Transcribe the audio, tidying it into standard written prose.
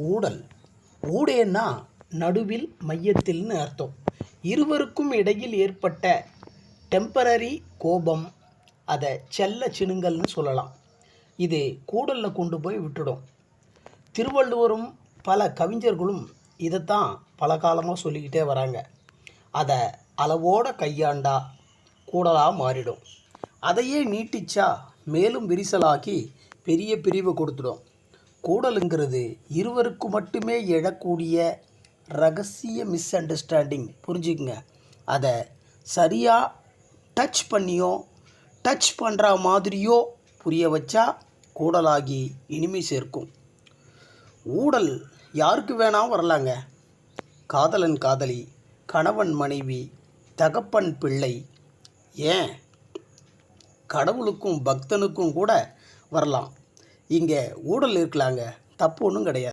ஊடல். ஊடேன்னா நடுவில், மையத்தில்னு அர்த்தம். இருவருக்கும் இடையில் ஏற்பட்ட டெம்பரரி கோபம், அதை செல்ல சிணுங்கல்னு சொல்லலாம். இது கூடலில் கொண்டு போய் விட்டுடும். திருவள்ளுவரும் பல கவிஞர்களும் இதைத்தான் பல காலமாக சொல்லிக்கிட்டே வராங்க. அதை அளவோட கையாண்டா கூடலாக மாறிடும். அதையே நீட்டிச்சா மேலும் விரிசலாக்கி பெரிய பிரிவு கொடுத்துடும். கூடலுங்கிறது இருவருக்கு மட்டுமே எழக்கூடிய ரகசிய மிஸ் அண்டர்ஸ்டாண்டிங். புரிஞ்சுக்குங்க. அதை சரியாக டச் பண்ணியோ டச் பண்ணுற மாதிரியோ புரிய வச்சா கூடலாகி இனிமை சேர்க்கும். ஊடல் யாருக்கு வேணால் வரலாங்க. காதலன் காதலி, கணவன் மனைவி, தகப்பன் பிள்ளை, ஏன் கடவுளுக்கும் பக்தனுக்கும் கூட வரலாம். இங்கே ஊடல் இருக்கலாங்க, தப்பு ஒன்றும் கிடையாது.